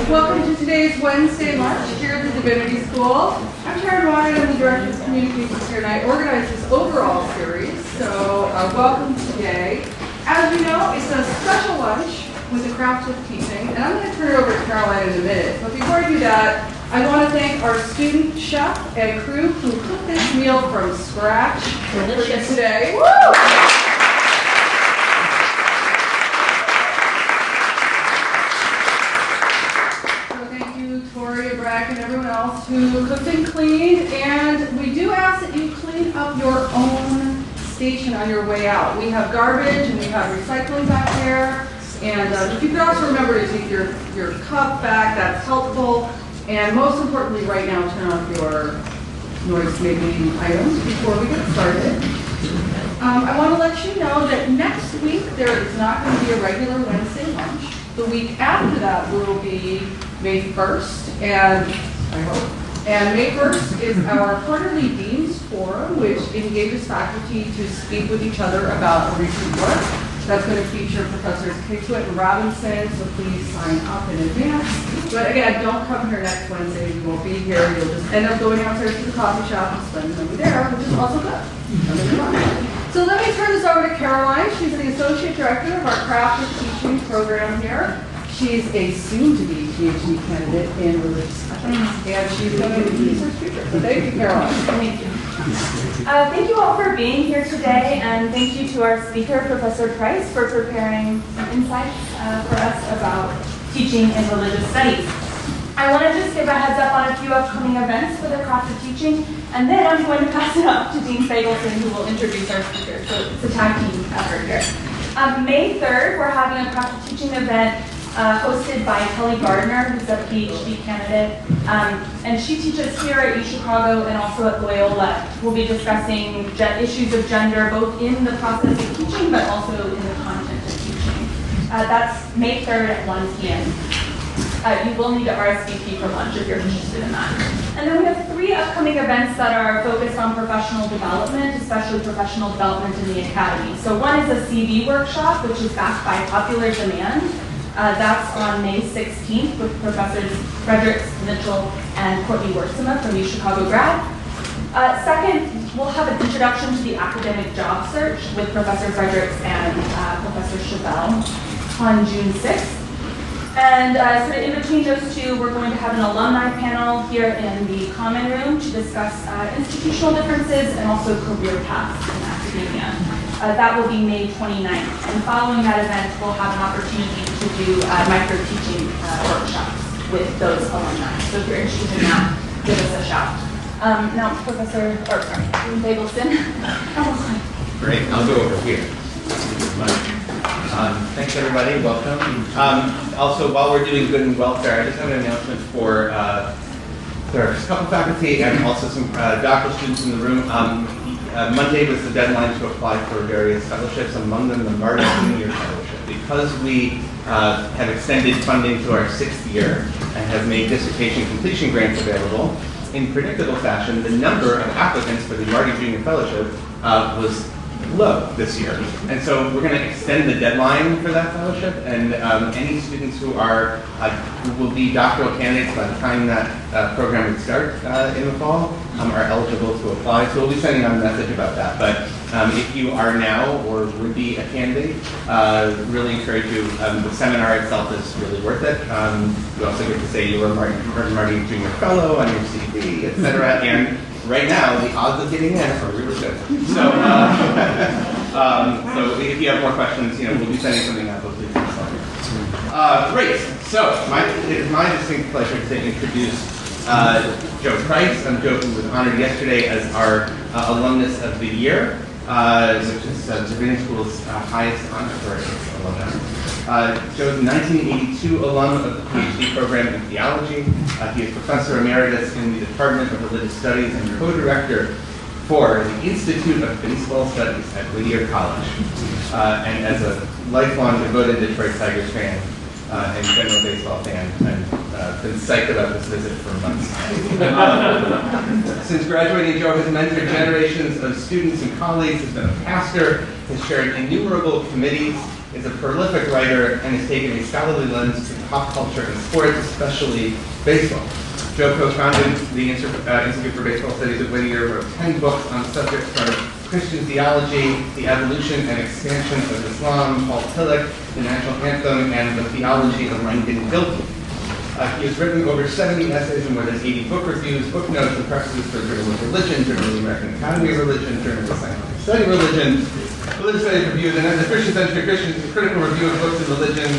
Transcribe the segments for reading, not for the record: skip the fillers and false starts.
Welcome to today's Wednesday lunch here at the Divinity School. I'm Karen Wyatt, I'm the Director of Communications here, and I organized this overall series, so welcome today. As you know, it's a special lunch with the craft of teaching, and I'm going to turn it over to Caroline in a minute. But before I do that, I want to thank our student chef and crew who cooked this meal from scratch for today. Woo! Tori, Brack, and everyone else who cooked and cleaned, and we do ask that you clean up your own station on your way out. We have garbage and we have recycling back there, and if you could also remember to take your cup back, that's helpful, and most importantly right now, turn off your noise-making items before we get started. I want to let you know that next week there is not going to be a regular Wednesday lunch. The week after that will be May 1st, and May 1st is our quarterly Dean's Forum, which engages faculty to speak with each other about a recent work. That's going to feature Professors Kitwit and Robinson, so please sign up in advance. But again, don't come here next Wednesday. You won't be here. You'll just end up going downstairs to the coffee shop and spending the money there, which is also good. So let me turn this over to Caroline. She's the Associate Director of our Craft of Teaching program here. She's a soon-to-be PhD candidate in religious studies, and she's going to be a research teacher. So thank you, Caroline. Thank you. Thank you all for being here today, and thank you to our speaker, Professor Price, for preparing some insights for us about teaching in religious studies. I want to just give a heads up on a few upcoming events for the Craft of Teaching, and then I'm going to pass it up to Dean Fagelson, who will introduce our speaker. So it's a tag team effort here. May 3rd, we're having a Craft of Teaching event hosted by Kelly Gardner, who's a PhD candidate, and she teaches here at UChicago and also at Loyola. We'll be discussing issues of gender, both in the process of teaching, but also in the content of teaching. That's May 3rd at 1 p.m. You will need to RSVP for lunch if you're interested in that. And then we have 3 upcoming events that are focused on professional development, especially professional development in the academy. So one is a CV workshop, which is backed by popular demand. That's on May 16th with Professors Fredericks, Mitchell, and Courtney Worsima from UChicago grad. Second, we'll have an introduction to the academic job search with Professor Fredericks and Professor Chevelle on June 6th. And sort of in between those two, we're going to have an alumni panel here in the common room to discuss institutional differences and also career paths in academia. That will be May 29th. And following that event, we'll have an opportunity to do micro-teaching workshops with those alumni. So if you're interested in that, give us a shout. Now, Dean Fagelson. Great, I'll go over here. Thanks everybody, welcome. Also, while we're doing good and welfare, I just have an announcement for there are a couple faculty and also some doctoral students in the room. Monday was the deadline to apply for various fellowships, among them the Marty Junior Fellowship. Because we have extended funding to our 6th year and have made dissertation completion grants available, in predictable fashion, the number of applicants for the Marty Junior Fellowship was low this year. And so we're going to extend the deadline for that fellowship, and any students who will be doctoral candidates by the time that program would start in the fall are eligible to apply. So we'll be sending out a message about that. But if you are now or would be a candidate, really encourage you. The seminar itself is really worth it. You also get to say you were Marty Junior Fellow on your CV, etc. And right now, the odds of getting in are really good. So, so if you have more questions, we'll be sending something out. Please great. So, it is my distinct pleasure to introduce Joe Price. Joe who was honored yesterday as our alumnus of the year, which is Divinity School's highest honor for its alumni. Joe's a 1982 alum of the PhD program in Theology. He is Professor Emeritus in the Department of Religious Studies and co-director for the Institute of Baseball Studies at Whittier College. And as a lifelong devoted Detroit Tigers fan and general baseball fan, I've been psyched about this visit for months. Since graduating, Joe has mentored generations of students and colleagues, has been a pastor, has chaired innumerable committees, is a prolific writer and has taken a scholarly lens to pop culture and sports, especially baseball. Joe co-founded the Institute for Baseball Studies at Whittier, wrote 10 books on subjects from Christian theology, the evolution and expansion of Islam, Paul Tillich, the national anthem, and the theology of Langdon Gilkey. He has written over 70 essays and more than 80 book reviews, book notes, and prefaces for Journal of Religion, Journal of the American Academy of Religion, Journal of Scientific Study of Religion, Religious Studies Review, and then the Christian Century Christians, a critical review of books in religion,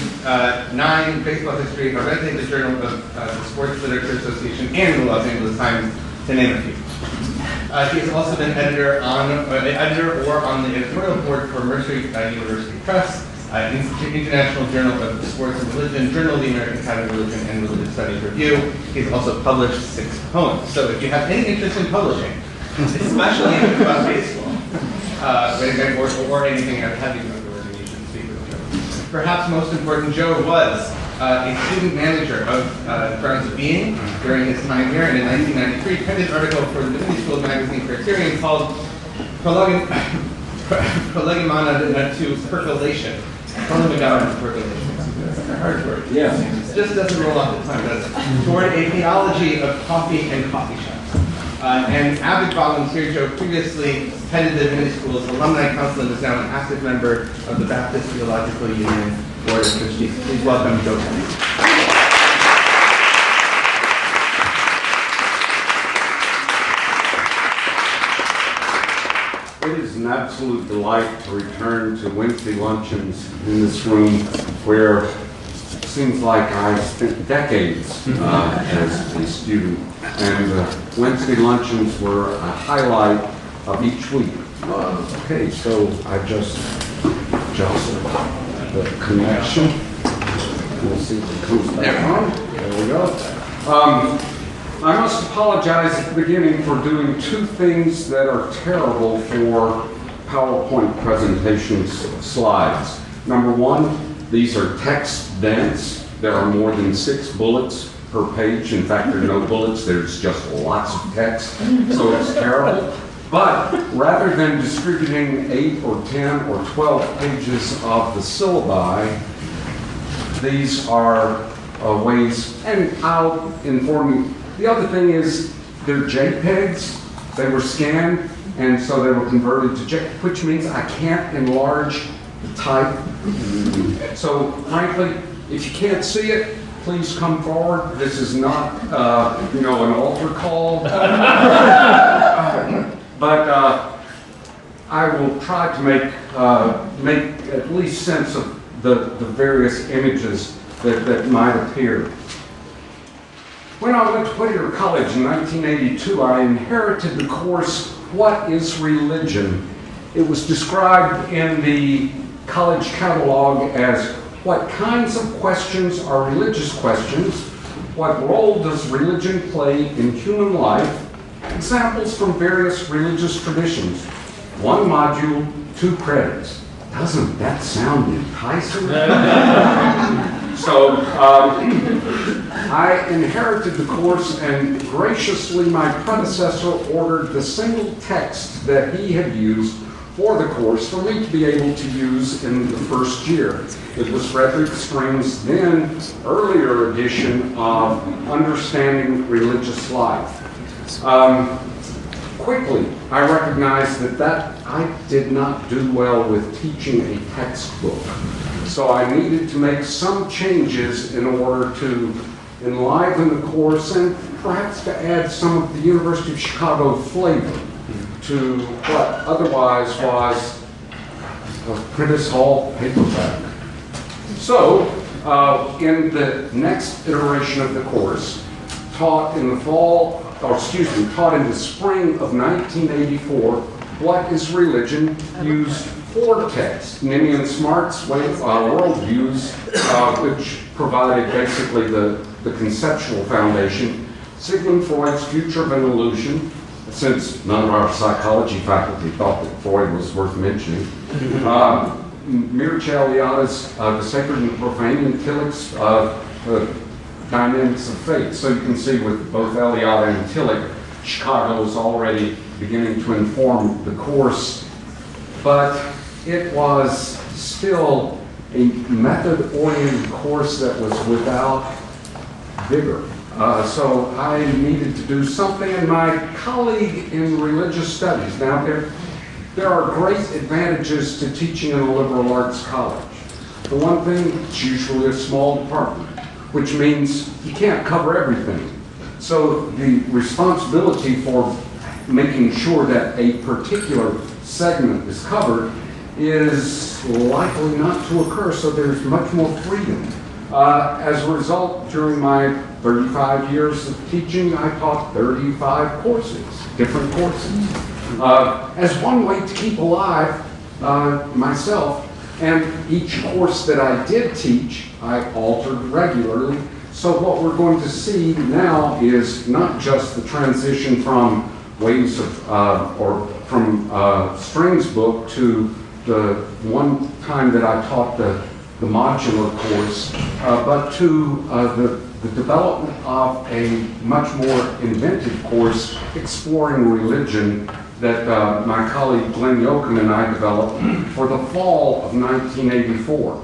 9, baseball history, Arete, the Journal of the Sports Literature Association, and the Los Angeles Times, to name a few. He has also been editor or on the editorial board for Mercer University Press, International Journal of Sports and Religion, Journal of the American Academy of Religion, and Religious Studies Review. He's also published 6 poems. So if you have any interest in publishing, especially about baseball, or anything heavy about religion, you should speak with Joe. Perhaps most important, Joe was a student manager of Grounds of Being during his time here, and in 1993 penned an article for the Divinity School magazine Criterion called Prolegomena to Percolation. Prolegomena to Percolation. That's a hard word. Yeah. It just doesn't roll off the tongue, does it? Toward a theology of coffee and coffee shops. And avid volunteer, Joe previously headed the Divinity School's Alumni Council and is now an active member of the Baptist Theological Union Board of Trustees. Please welcome Joe Kelly. It is an absolute delight to return to Wednesday luncheons in this room where it seems like I spent decades as a student. And Wednesday luncheons were a highlight of each week. Okay, so I just adjusted the connection. We'll see if it comes back on. There we go. I must apologize at the beginning for doing 2 things that are terrible for PowerPoint presentations slides. Number 1, these are text dense. There are more than 6 bullets per page. In fact, there are no bullets, there's just lots of text, so it's terrible. But rather than distributing 8 or 10 or 12 pages of the syllabi, these are ways, and I'll inform you. The other thing is they're JPEGs. They were scanned, and so they were converted to JPEG, which means I can't enlarge the type. So frankly, if you can't see it, please come forward. This is not, an altar call. But I will try to make at least sense of the various images that might appear. When I went to Whittier College in 1982, I inherited the course, What is Religion? It was described in the college catalog as what kinds of questions are religious questions, what role does religion play in human life, examples from various religious traditions. 1 module, 2 credits. Doesn't that sound enticing? So I inherited the course, and graciously my predecessor ordered the single text that he had used for the course for me to be able to use in the first year. It was Frederick String's then earlier edition of Understanding Religious Life. Quickly, I recognized that I did not do well with teaching a textbook. So I needed to make some changes in order to enliven the course and perhaps to add some of the University of Chicago flavor to what otherwise was a Prentice Hall paperback. So, in the next iteration of the course, taught in the spring of 1984, What is Religion? Used 4 texts. Ninian Smart's worldviews, which provided basically the conceptual foundation. Sigmund Freud's Future of an Illusion, since none of our psychology faculty thought that Freud was worth mentioning. Mircea Eliada's The Sacred and the Profane, and Tillich's Dynamics of Faith. So you can see with both Eliada and Tillich, Chicago is already beginning to inform the course, but it was still a method-oriented course that was without vigor. So I needed to do something, and my colleague in religious studies, now there are great advantages to teaching in a liberal arts college. The one thing, it's usually a small department, which means you can't cover everything. So the responsibility for making sure that a particular segment is covered is likely not to occur, so there's much more freedom. As a result, during my 35 years of teaching, I taught 35 courses, different courses. As one way to keep alive myself, and each course that I did teach, I altered regularly. So what we're going to see now is not just the transition from ways of, or from strings book to the one time that I taught the modular course, but to the development of a much more inventive course exploring religion that my colleague Glenn Yoakum and I developed for the fall of 1984.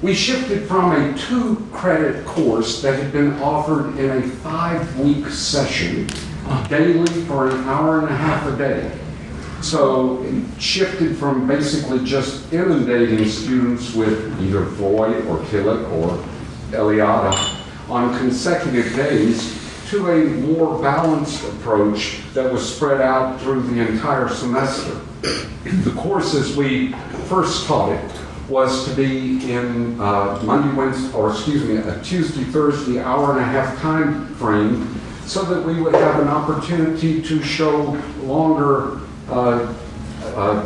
We shifted from a 2-credit course that had been offered in a 5-week session daily for an hour and a half a day. So it shifted from basically just inundating students with either Freud or Tillich or Eliade on consecutive days to a more balanced approach that was spread out through the entire semester. The course as we first taught it was to be in Monday, Wednesday, or excuse me, a Tuesday, Thursday, hour and a half time frame, so that we would have an opportunity to show longer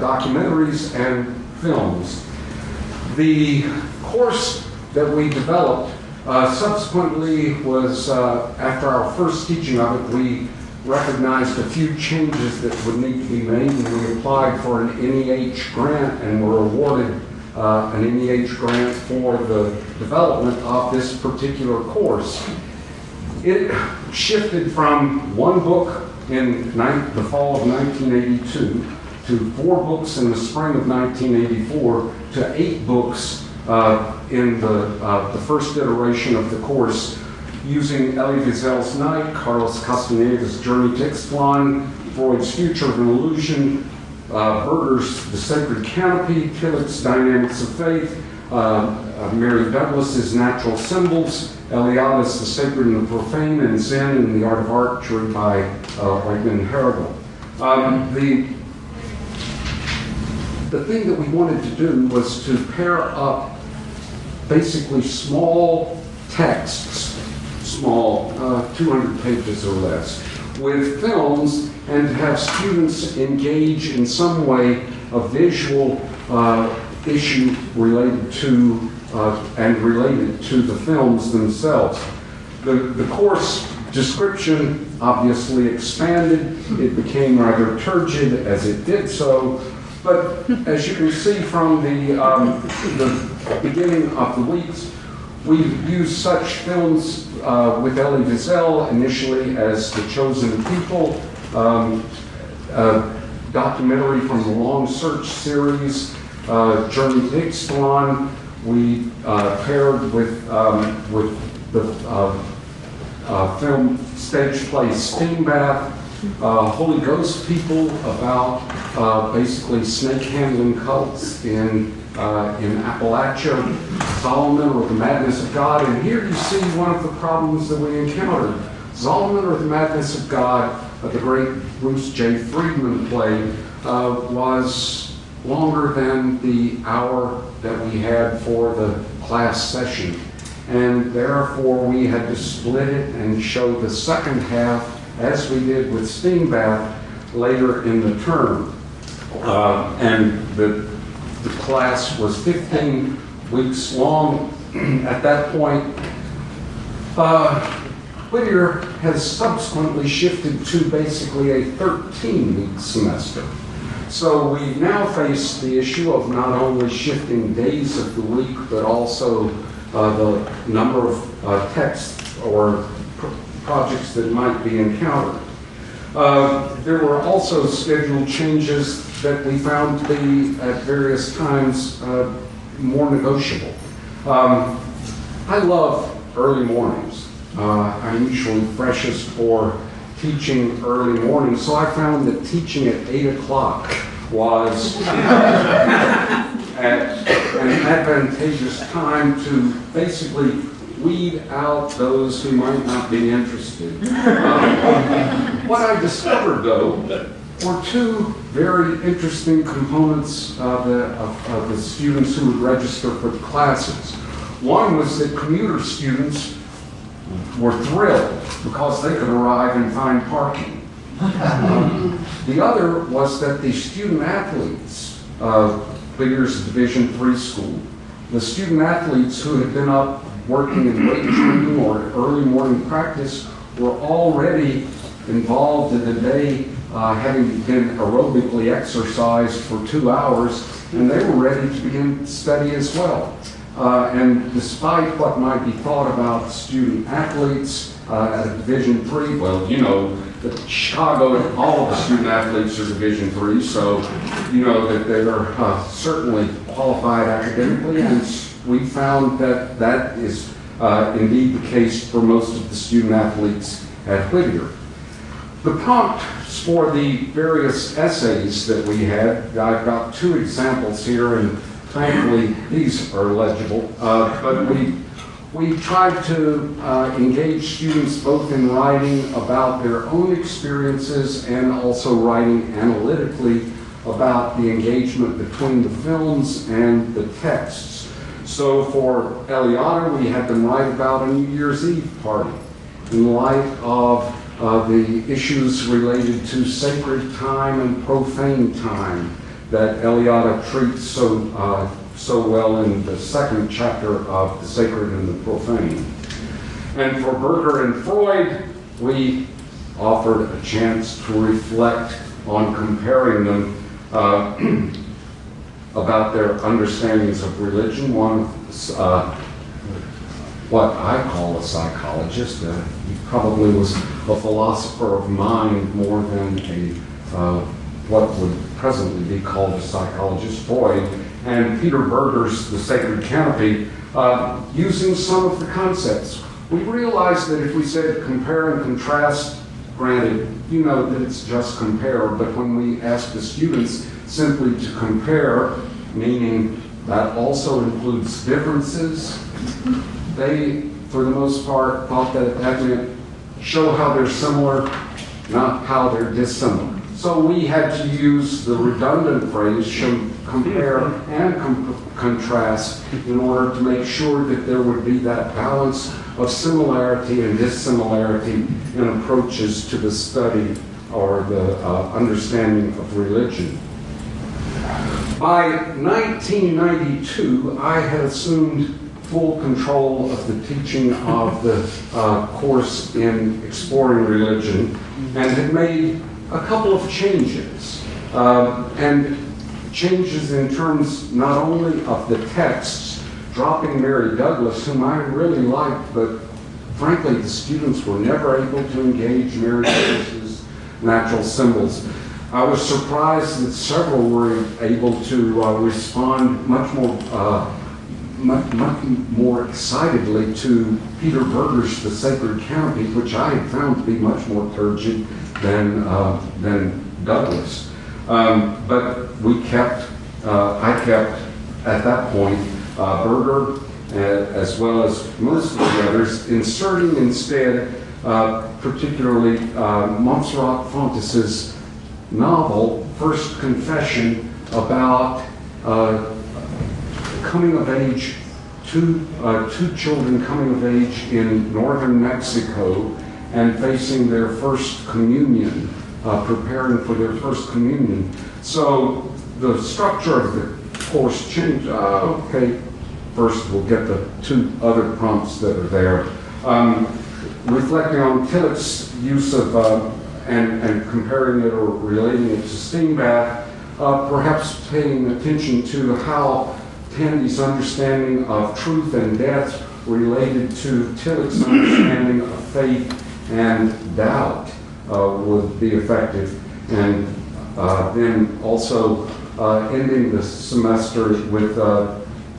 documentaries and films. The course that we developed subsequently was, after our first teaching of it, we recognized a few changes that would need to be made, and we applied for an NEH grant and were awarded an NEH grant for the development of this particular course. It shifted from 1 book in the fall of 1982 to 4 books in the spring of 1984 to 8 books in the first iteration of the course, using Elie Wiesel's Night, Carlos Castaneda's Journey to Ixtlan, Freud's Future of an Illusion, Berger's The Sacred Canopy, Tillich's Dynamics of Faith, Mary Douglas's Natural Symbols, Eliade's The Sacred and the Profane, and Zen and the Art of Archery by Raymond Herrigel. The thing that we wanted to do was to pair up basically small texts, small, 200 pages or less, with films, and have students engage in some way a visual issue related to and related to the films themselves. The course description obviously expanded. It became rather turgid as it did so, but as you can see from the beginning of the weeks, we used such films with Elie Wiesel initially as The Chosen People, a documentary from the Long Search series, Journey to Ixtlan. We paired with the film stage play Steam Bath, Holy Ghost People, about basically snake handling cults in Appalachia, Solomon or the Madness of God. And here you see one of the problems that we encountered. Solomon or the Madness of God, the great Bruce J. Friedman play, was longer than the hour that we had for the class session. And therefore we had to split it and show the second half, as we did with Steam Bath, later in the term. And the class was 15 weeks long. At that point, Whittier has subsequently shifted to basically a 13-week semester. So we now face the issue of not only shifting days of the week, but also the number of texts or projects that might be encountered. There were also schedule changes that we found to be at various times more negotiable. I love early mornings. I'm usually freshest for teaching early morning, so I found that teaching at 8 o'clock was an advantageous time to basically weed out those who might not be interested. What I discovered, though, were two very interesting components of the students who would register for the classes. One was that commuter students were thrilled because they could arrive and find parking. The other was that the student athletes, Bigger's Division III school, the student athletes who had been up working in weight training or early morning practice were already involved in the day, having been aerobically exercised for 2 hours, and they were ready to begin study as well. And despite what might be thought about student athletes at a Division III, well, you know, that Chicago, all of the student athletes are Division III, so you know that they're certainly qualified academically, and we found that that is indeed the case for most of the student athletes at Whittier. The prompts for the various essays that we had, I've got 2 examples here, and thankfully these are legible, but we tried to engage students both in writing about their own experiences and also writing analytically about the engagement between the films and the texts. So for Eliana, we had them write about a New Year's Eve party in light of the issues related to sacred time and profane time that Eliana treats so well in the 2nd chapter of The Sacred and the Profane. And for Berger and Freud, we offered a chance to reflect on comparing them about their understandings of religion. One, what I call a psychologist, he probably was a philosopher of mind more than what would presently be called a psychologist, Freud, and Peter Berger's The Sacred Canopy, using some of the concepts. We realized that if we said compare and contrast, granted, you know that it's just compare, but when we asked the students simply to compare, meaning that also includes differences, they, for the most part, thought that that meant show how they're similar, not how they're dissimilar. So we had to use the redundant phrase, compare and contrast, in order to make sure that there would be that balance of similarity and dissimilarity in approaches to the study or the understanding of religion. By 1992, I had assumed full control of the teaching of the course in exploring religion and had made a couple of changes. And changes in terms not only of the texts, dropping Mary Douglas, whom I really liked, but frankly the students were never able to engage Mary Douglas's natural symbols. I was surprised that several were able to respond much more excitedly to Peter Berger's The Sacred Canopy, which I had found to be much more turgid than Douglas. But I kept at that point Berger, as well as most of the others, inserting instead particularly Montserrat Fontes's novel, First Confession, about coming of age, two children coming of age in northern Mexico and facing their first communion, preparing for their first communion. So the structure of the course changed. Okay, first we'll get the 2 other prompts that are there. Reflecting on Tillich's use of, and comparing it or relating it to Steenbath, perhaps paying attention to how Tandy's understanding of truth and death related to Tillich's understanding of faith and doubt would be effective. And then also ending the semester with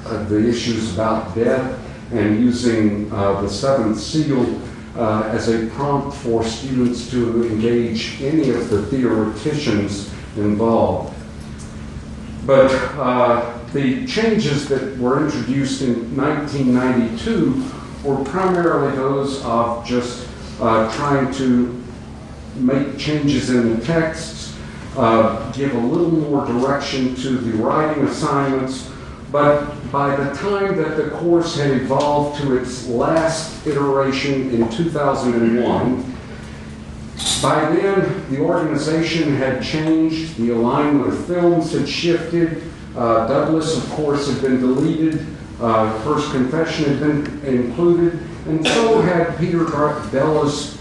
the issues about death and using the seventh seal as a prompt for students to engage any of the theoreticians involved. But the changes that were introduced in 1992 were primarily those of just trying to make changes in the texts, give a little more direction to the writing assignments. But by the time that the course had evolved to its last iteration in 2001, by then the organization had changed, the alignment of films had shifted, Douglas, of course, had been deleted, First Confession had been included, and so had Peter Bella's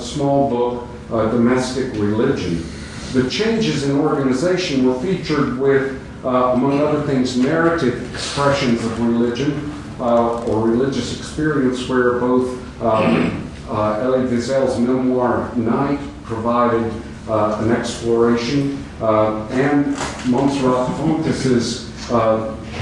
small book, Domestic Religion. The changes in organization were featured with, among other things, narrative expressions of religion or religious experience, where both Elie Wiesel's memoir, Night, provided an exploration, and Montserrat Fontes's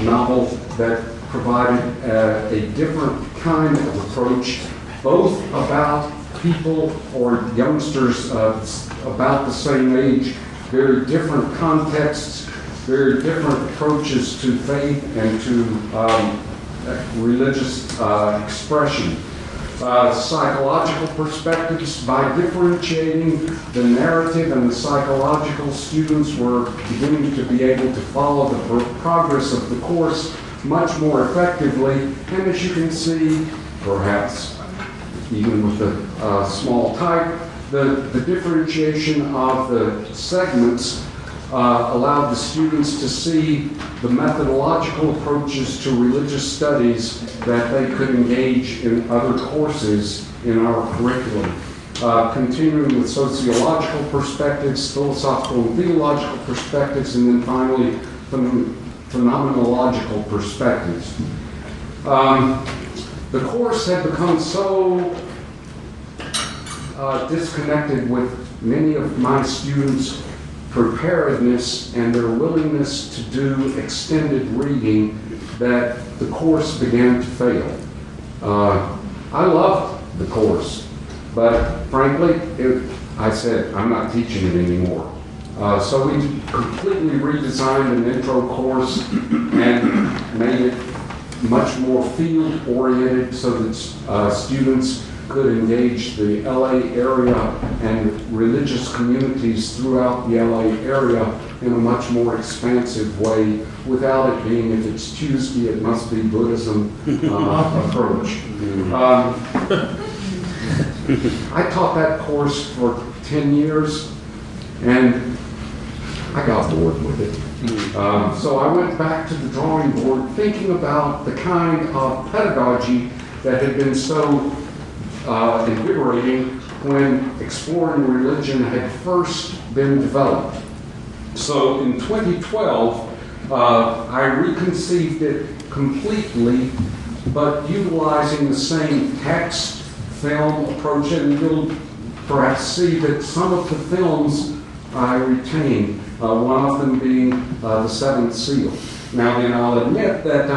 novel that provided a different kind of approach, both about people or youngsters about the same age, very different contexts, very different approaches to faith and to religious expression. Psychological perspectives, by differentiating the narrative and the psychological, students were beginning to be able to follow the progress of the course much more effectively. And as you can see, perhaps even with the small type, the differentiation of the segments allowed the students to see the methodological approaches to religious studies that they could engage in other courses in our curriculum. Continuing with sociological perspectives, philosophical and theological perspectives, and then finally phenomenological perspectives. The course had become so disconnected with many of my students' preparedness and their willingness to do extended reading that the course began to fail. I loved the course, but frankly, I said, I'm not teaching it anymore. So we completely redesigned an intro course and made it much more field-oriented so that students could engage the LA area and religious communities throughout the LA area in a much more expansive way, without it being, if it's Tuesday, it must be Buddhism approach. I taught that course for 10 years, and I got bored with it. So I went back to the drawing board thinking about the kind of pedagogy that had been so invigorating when exploring religion had first been developed. So in 2012, I reconceived it completely, but utilizing the same text, film approach, and you'll perhaps see that some of the films I retained, one of them being The Seventh Seal. Now then, I'll admit that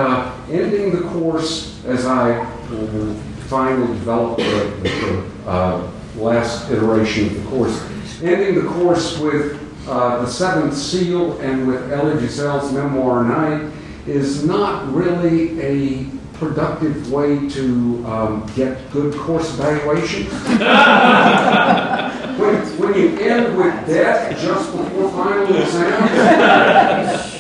ending the course, as I finally developed the last iteration of the course, ending the course with The Seventh Seal and with Elie Wiesel's memoir, Night, is not really a productive way to get good course evaluation. When you end with death just before final exam,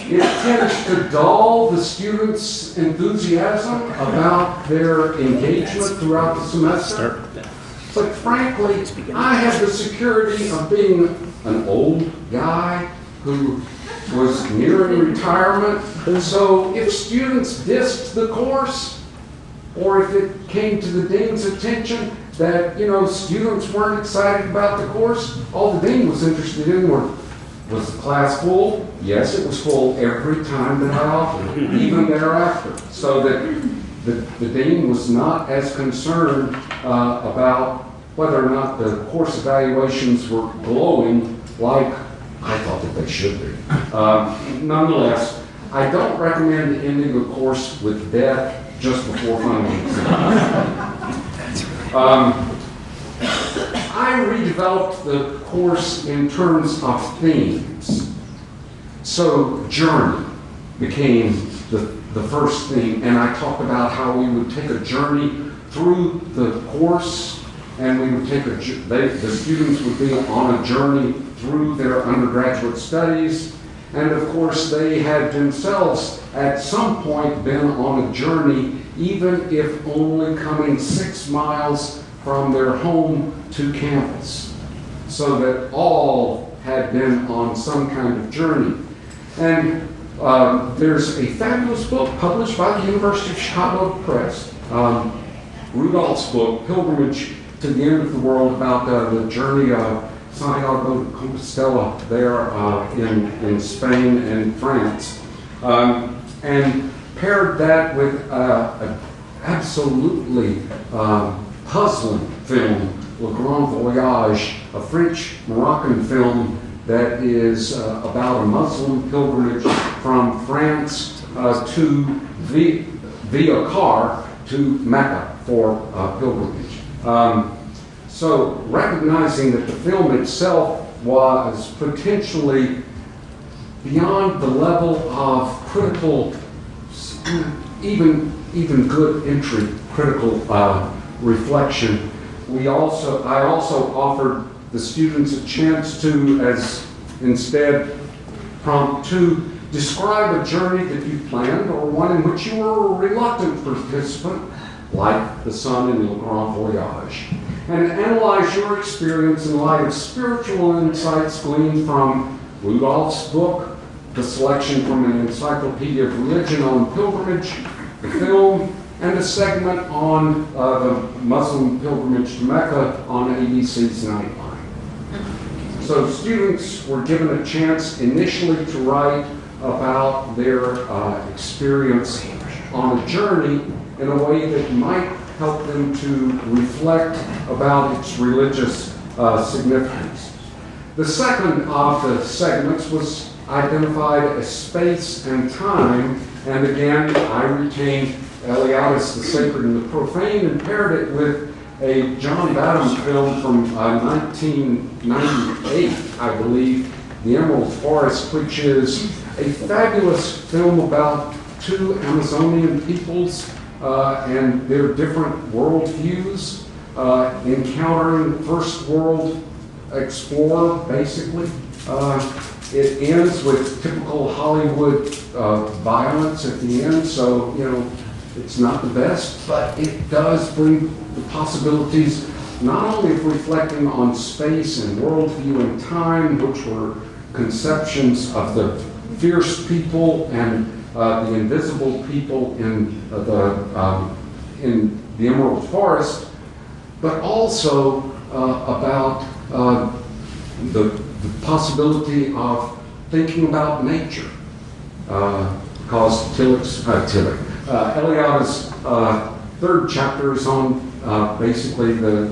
it tends to dull the students' enthusiasm about their engagement throughout the semester. But frankly, I have the security of being an old guy who was nearing retirement. So if students dissed the course, or if it came to the dean's attention that, students weren't excited about the course, all the dean was interested in was the class full? Yes, it was full every time that I offered, even thereafter. So that the dean was not as concerned about whether or not the course evaluations were glowing like I thought that they should be. Nonetheless, I don't recommend ending a course with death just before final exam. I redeveloped the course in terms of themes. So journey became the first theme, and I talked about how we would take a journey through the course, and we would take the students would be on a journey through their undergraduate studies, and of course they had themselves at some point been on a journey, even if only coming 6 miles from their home to campus, so that all had been on some kind of journey. And there's a fabulous book published by the University of Chicago Press, Rudolph's book, Pilgrimage to the End of the World, about the journey of Santiago de Compostela there in Spain and France, and paired that with an absolutely puzzling film, Le Grand Voyage, a French-Moroccan film that is about a Muslim pilgrimage from France via car to Mecca for pilgrimage. So recognizing that the film itself was potentially beyond the level of critical, even good entry critical reflection, I also offered the students a chance to, as instead prompt to describe a journey that you planned or one in which you were a reluctant participant, like the son in Le Grand Voyage, and analyze your experience in light of spiritual insights gleaned from Rudolph's book, the selection from an Encyclopedia of Religion on pilgrimage, the film, and a segment on the Muslim pilgrimage to Mecca on ABC's Nightline. So students were given a chance initially to write about their experience on a journey in a way that might help them to reflect about its religious significance. The second of the segments was identified as space and time, and again I retained Eliadis, the Sacred and the Profane, and paired it with a John Badham film from 1998, I believe, The Emerald Forest, which is a fabulous film about two Amazonian peoples and their different worldviews, encountering first world explorer, basically. It ends with typical Hollywood violence at the end, so, you know, it's not the best, but it does bring the possibilities not only of reflecting on space and worldview and time, which were conceptions of the fierce people and the invisible people in the Emerald Forest, but also about the possibility of thinking about nature, because Eliada's third chapter is on basically the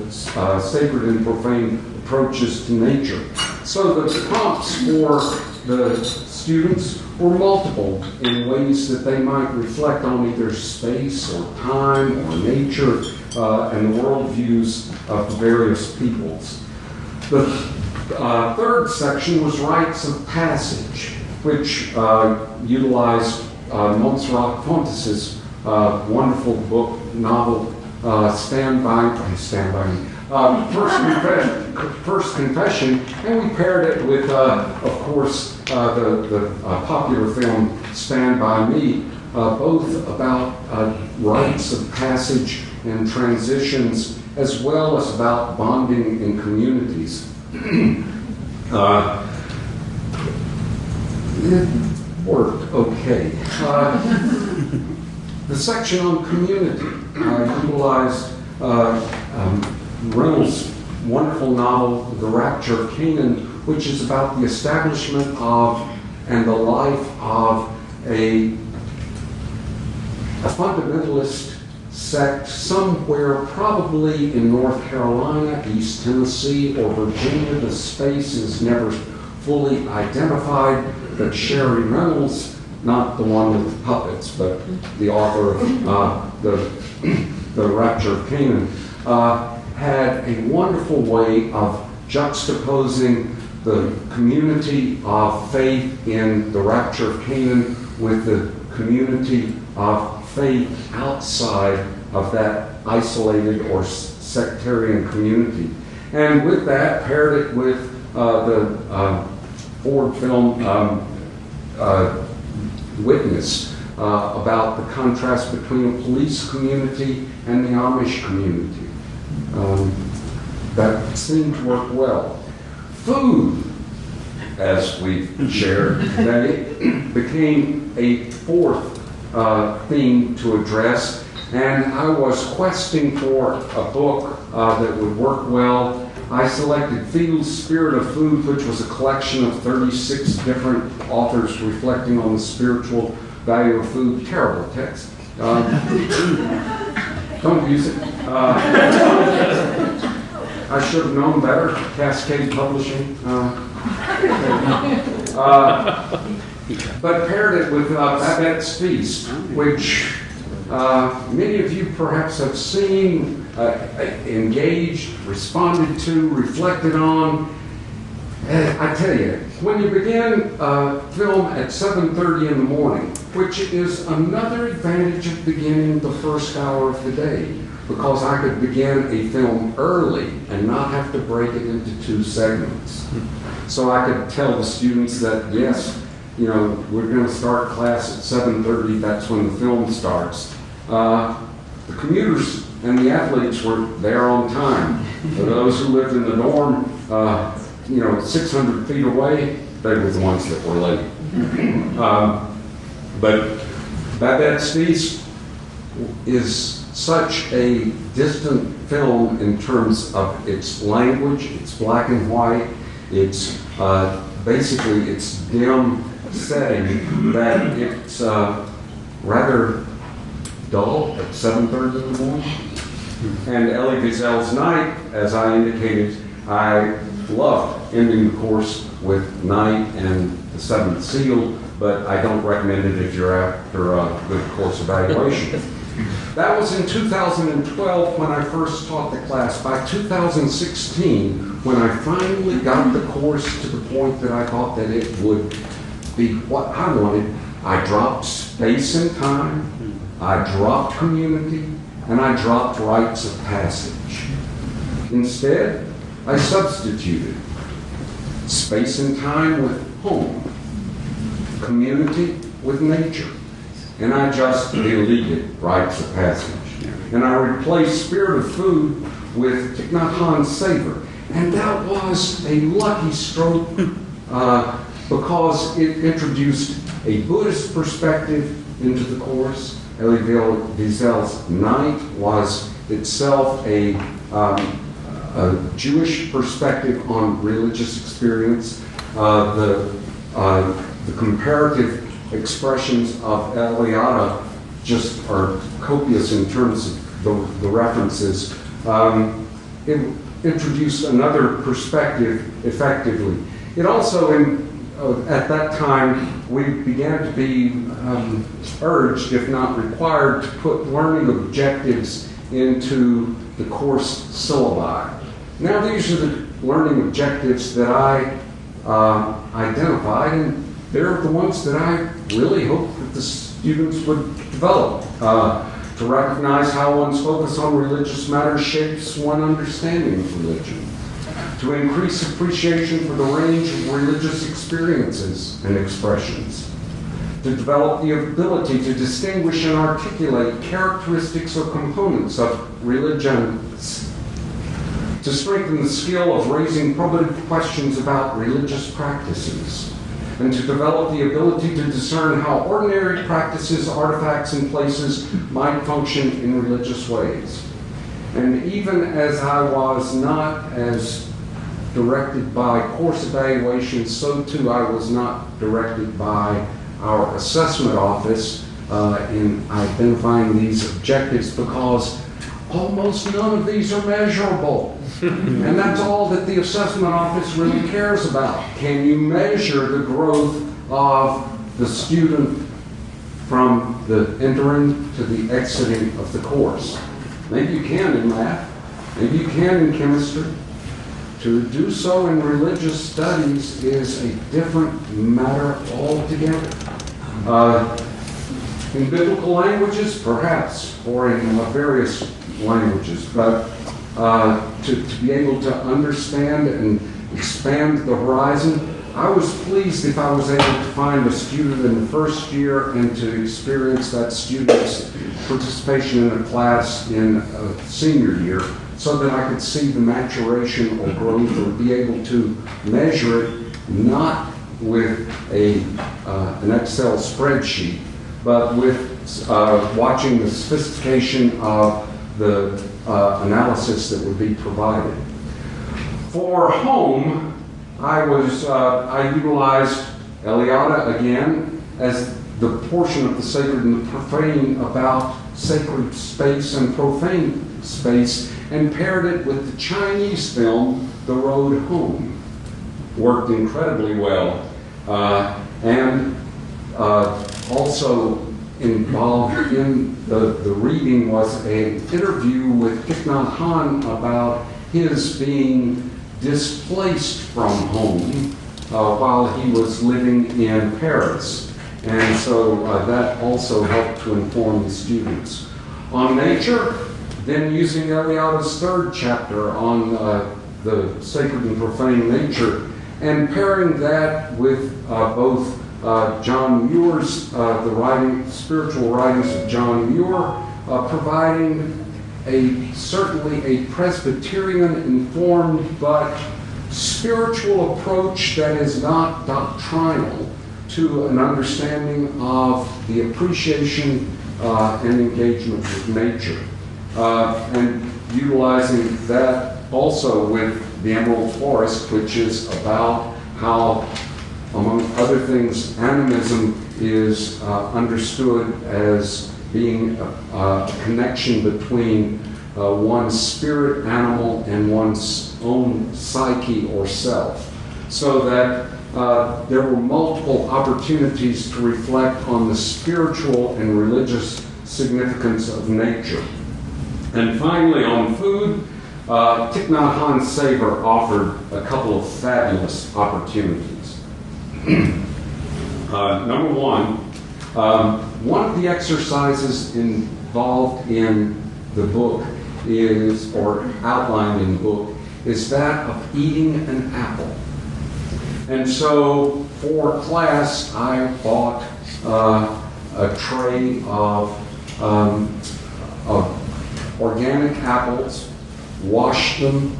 sacred and profane approaches to nature. So the prompts for the students were multiple in ways that they might reflect on either space or time or nature and the worldviews of the various peoples. The third section was rites of passage, which utilized Montserrat Fontes's wonderful book, novel, First Confession, and we paired it with, of course, the popular film Stand By Me, both about rites of passage and transitions, as well as about bonding in communities. It worked okay. The section on community utilized Reynolds' wonderful novel, The Rapture of Canaan, which is about the establishment of and the life of a fundamentalist sect somewhere, probably in North Carolina, East Tennessee, or Virginia. The space is never fully identified, but Sherry Reynolds not the one with the puppets, but the author of the Rapture of Canaan, had a wonderful way of juxtaposing the community of faith in the Rapture of Canaan with the community of faith outside of that isolated or sectarian community. And with that, paired it with the Ford film Witness about the contrast between a police community and the Amish community. That seemed to work well. Food, as we've shared today, became a fourth theme to address, and I was questing for a book that would work well. I selected Field's Spirit of Food, which was a collection of 36 different authors reflecting on the spiritual value of food. Terrible text. Don't use it. I should have known better. Cascade Publishing. But paired it with Babette's Feast, which many of you perhaps have seen, engaged, responded to, reflected on. I tell you, when you begin film at 7:30 in the morning, which is another advantage of beginning the first hour of the day, because I could begin a film early and not have to break it into 2 segments. So I could tell the students that, yes, you know, we're going to start class at 7:30, that's when the film starts. The commuters and the athletes were there on time. For those who lived in the dorm, 600 feet away, they were the ones that were late. But Babette's Feast is such a distant film in terms of its language. It's black and white. It's basically its dim setting that it's rather dull at 7:30 in the morning. And Elie Wiesel's Night, as I indicated, I loved ending the course with Night and the Seventh Seal, but I don't recommend it if you're after a good course evaluation. That was in 2012 when I first taught the class. By 2016, when I finally got the course to the point that I thought that it would be what I wanted, I dropped space and time, I dropped community, and I dropped rites of passage. Instead, I substituted space and time with home, community with nature, and I just deleted rites of passage. And I replaced Spirit of Food with Thich Nhat Hanh's Savor. And that was a lucky stroke because it introduced a Buddhist perspective into the course. Elie Wiesel's Night was itself a Jewish perspective on religious experience. The comparative expressions of Eliade just are copious in terms of the references. It introduced another perspective effectively. It also, at that time, we began to be urged, if not required, to put learning objectives into the course syllabi. Now these are the learning objectives that I identified, and they're the ones that I really hope that the students would develop. To recognize how one's focus on religious matters shapes one understanding of religion. To increase appreciation for the range of religious experiences and expressions. To develop the ability to distinguish and articulate characteristics or components of religions. To strengthen the skill of raising probative questions about religious practices. And to develop the ability to discern how ordinary practices, artifacts, and places might function in religious ways. And even as I was not as directed by course evaluation, so too I was not directed by our assessment office in identifying these objectives, because almost none of these are measurable. And that's all that the assessment office really cares about. Can you measure the growth of the student from the entering to the exiting of the course. Maybe you can in math, maybe you can in chemistry. To do so in religious studies is a different matter altogether. In biblical languages, perhaps, or in various languages, but to be able to understand and expand the horizon. I was pleased if I was able to find a student in the first year and to experience that student's participation in a class in a senior year, so that I could see the maturation or growth or be able to measure it not with an Excel spreadsheet, but with watching the sophistication of the analysis that would be provided. For home, I utilized Eliada again as the portion of the sacred and the profane about sacred space and profane space, and paired it with the Chinese film, The Road Home. Worked incredibly well. And also involved in the reading was an interview with Thich Nhat Hanh about his being displaced from home while he was living in Paris. And so that also helped to inform the students. On nature, then using Eliada's third chapter on the sacred and profane nature, and pairing that with both John Muir's, spiritual writings of John Muir, providing certainly a Presbyterian-informed but spiritual approach that is not doctrinal to an understanding of the appreciation and engagement with nature. And utilizing that also with the Emerald Forest, which is about how, among other things, animism is understood as being a connection between one's spirit animal and one's own psyche or self. So that there were multiple opportunities to reflect on the spiritual and religious significance of nature. And finally, on food, Thich Nhat Hanh Savor offered a couple of fabulous opportunities. Number one of the exercises involved in the book is, or outlined in the book, is that of eating an apple. And so for class, I bought a tray of organic apples, washed them,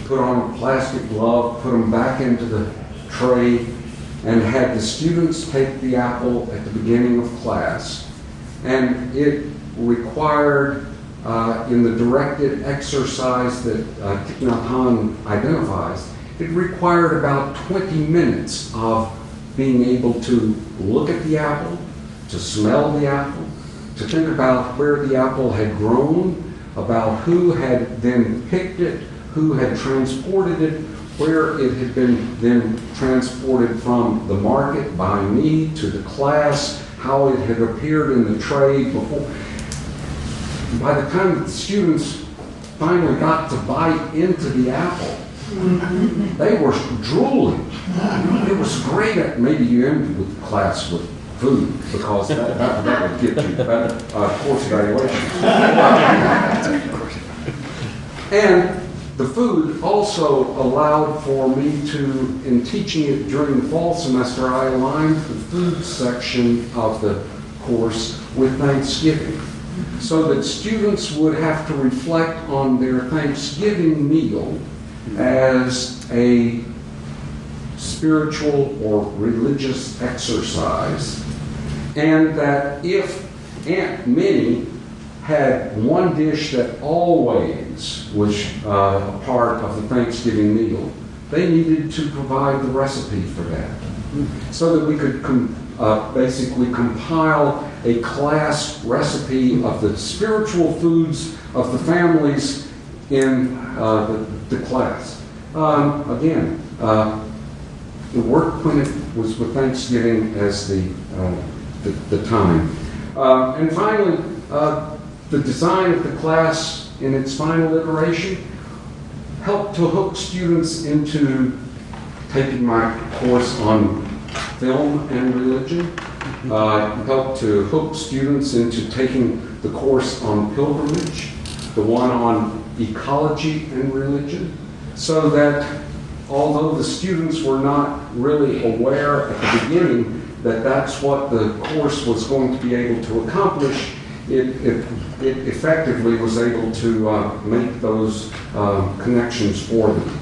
put on a plastic glove, put them back into the tray, and had the students take the apple at the beginning of class. And it required, in the directed exercise that Thich Nhat Hanh identifies, it required about 20 minutes of being able to look at the apple, to smell the apple, to think about where the apple had grown, about who had then picked it, who had transported it, where it had been then transported from the market by me to the class, how it had appeared in the tray before. By the time the students finally got to bite into the apple, they were drooling. It was great. Maybe you ended with class with food, because that would get you better course evaluation. And the food also allowed for me to, in teaching it during the fall semester, I aligned the food section of the course with Thanksgiving, so that students would have to reflect on their Thanksgiving meal as a spiritual or religious exercise, and that if Aunt Minnie had one dish that always was a part of the Thanksgiving meal, they needed to provide the recipe for that, so that we could basically compile a class recipe of the spiritual foods of the families in the class. The work when it was with Thanksgiving as the the time. And finally, the design of the class in its final iteration helped to hook students into taking my course on film and religion, helped to hook students into taking the course on pilgrimage, the one on ecology and religion, so that although the students were not really aware at the beginning that that's what the course was going to be able to accomplish, it effectively was able to make those connections for them.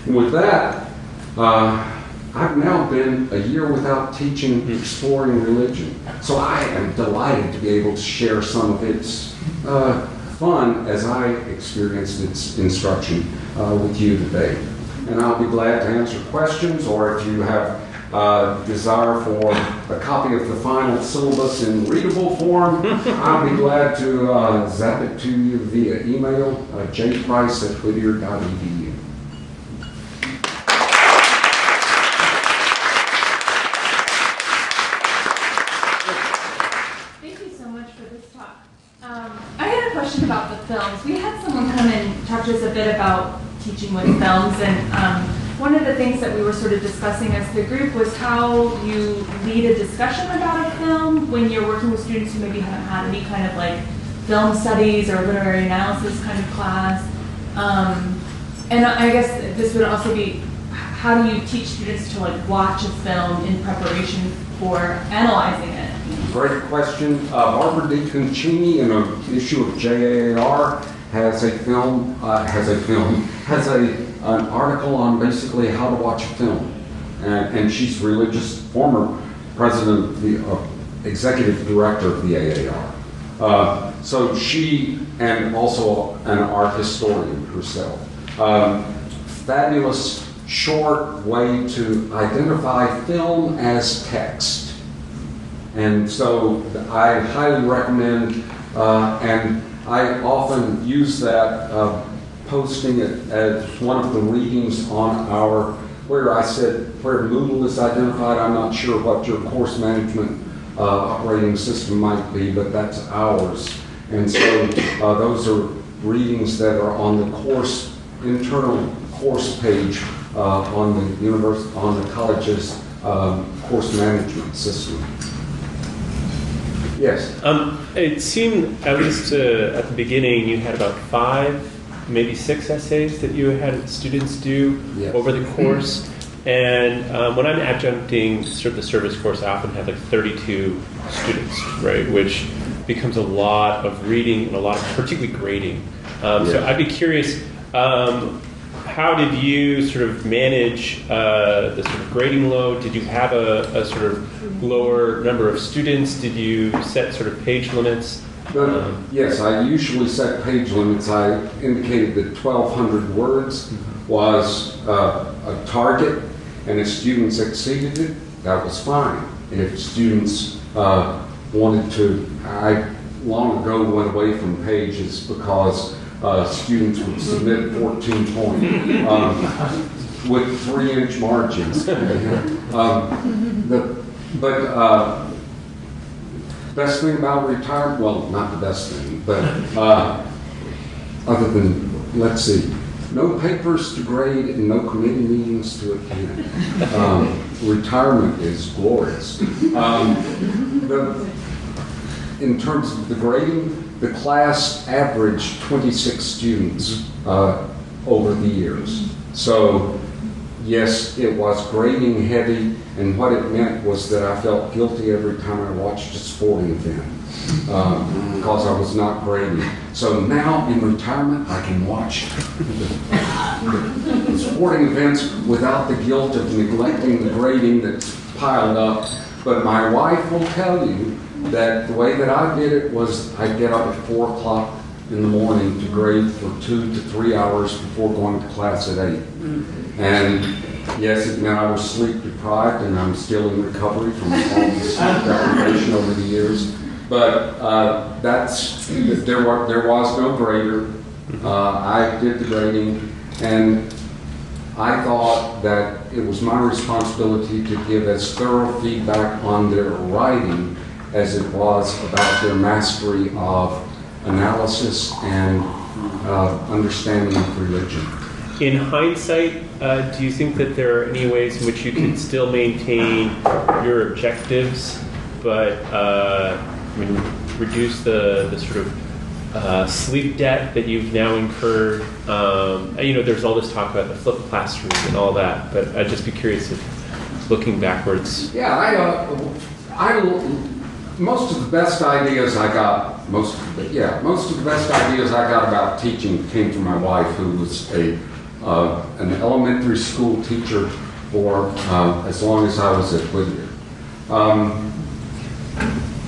And with that, I've now been a year without teaching exploring religion, so I am delighted to be able to share some of its fun as I experienced its instruction with you today. And I'll be glad to answer questions, or if you have desire for a copy of the final syllabus in readable form, I'll be glad to zap it to you via email, jprice@whittier.edu. Thank you so much for this talk. I had a question about the films. We had someone come and talk to us a bit about teaching with films, and one of the things that we were sort of discussing as the group was how you lead a discussion about a film when you're working with students who maybe haven't had any kind of like film studies or literary analysis kind of class. And I guess this would also be, how do you teach students to like watch a film in preparation for analyzing it? Great question. Barbara DiConcini, in an issue of JAAR, has an article on basically how to watch a film. And she's religious, former president, executive director of the AAR. So she, and also an art historian herself. Fabulous short way to identify film as text. And so I highly recommend, and I often use that, posting it as one of the readings on our, where Moodle is identified. I'm not sure what your course management operating system might be, but that's ours. And so those are readings that are on the course, internal course page on the college's course management system. Yes? It seemed, at least at the beginning, you had about 5, maybe 6 essays that you had students do over the course. And when I'm adjuncting the service course, I often have like 32 students, right? Which becomes a lot of reading and a lot of particularly grading. So I'd be curious, how did you sort of manage the sort of grading load? Did you have a sort of lower number of students? Did you set sort of page limits? Yes, I usually set page limits. I indicated that 1,200 words was a target, and if students exceeded it, that was fine. If students wanted to, I long ago went away from pages because students would submit 14 point with 3-inch margins. Best thing about retirement, well, not the best thing, but other than, let's see, no papers to grade and no committee meetings to attend. Retirement is glorious. In terms of the grading, the class averaged 26 students over the years. So, yes, it was grading heavy, and what it meant was that I felt guilty every time I watched a sporting event because I was not grading. So now in retirement, I can watch the sporting events without the guilt of neglecting the grading that's piled up. But my wife will tell you that the way that I did it was I'd get up at 4 o'clock in the morning to grade for 2 to 3 hours before going to class at 8. And yes, it meant I was sleep deprived, and I'm still in recovery from all this sleep deprivation over the years. But there was no grader. I did the grading, and I thought that it was my responsibility to give as thorough feedback on their writing as it was about their mastery of analysis and understanding of religion. In hindsight, do you think that there are any ways in which you can still maintain your objectives, but reduce the sort of sleep debt that you've now incurred? There's all this talk about the flipped classrooms and all that, but I'd just be curious if, looking backwards. Yeah, most of the best ideas I got, most of the best ideas I got about teaching came from my wife, who was an elementary school teacher for as long as I was at Whittier.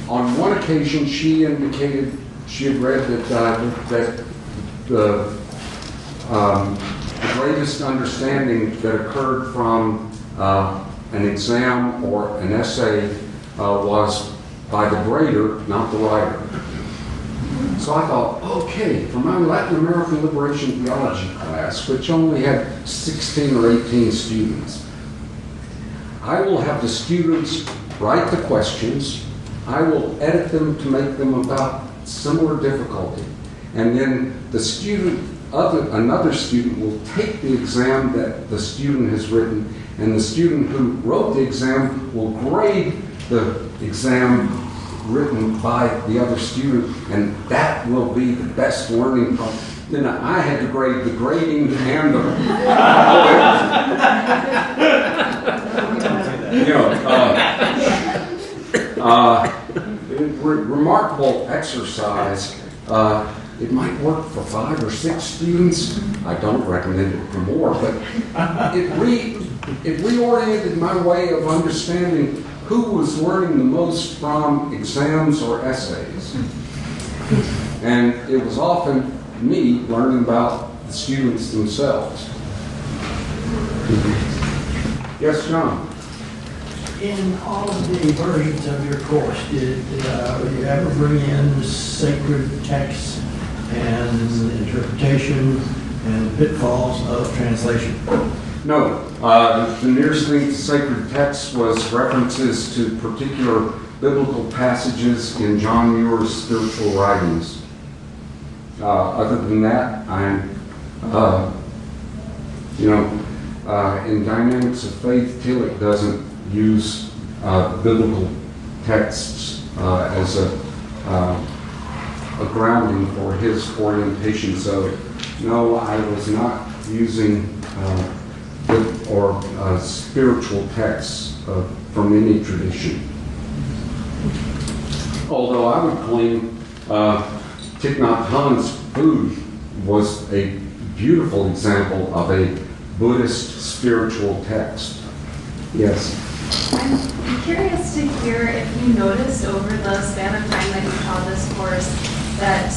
On one occasion, she indicated she had read that the greatest understanding that occurred from an exam or an essay was by the grader, not the writer. So I thought, okay, for my Latin American Liberation Theology class, which only had 16 or 18 students, I will have the students write the questions, I will edit them to make them about similar difficulty, and then another student will take the exam that the student has written, and the student who wrote the exam will grade the exam written by the other student, and that will be the best learning problem. Then I had to grade the grading and the remarkable exercise. It might work for 5 or 6 students. I don't recommend it for more, but it reoriented my way of understanding who was learning the most from exams or essays. And it was often me learning about the students themselves. Yes, John? In all of the versions of your course, did you ever bring in sacred texts and interpretation and pitfalls of translation? No. The nearest thing to sacred text was references to particular biblical passages in John Muir's spiritual writings. Other than that, in Dynamics of Faith, Tillich doesn't use biblical texts as a grounding for his orientation. So, no, I was not using spiritual texts from any tradition. Although I would claim Thich Nhat Hanh's Food was a beautiful example of a Buddhist spiritual text. Yes? I'm curious to hear if you noticed over the span of time that you taught this course that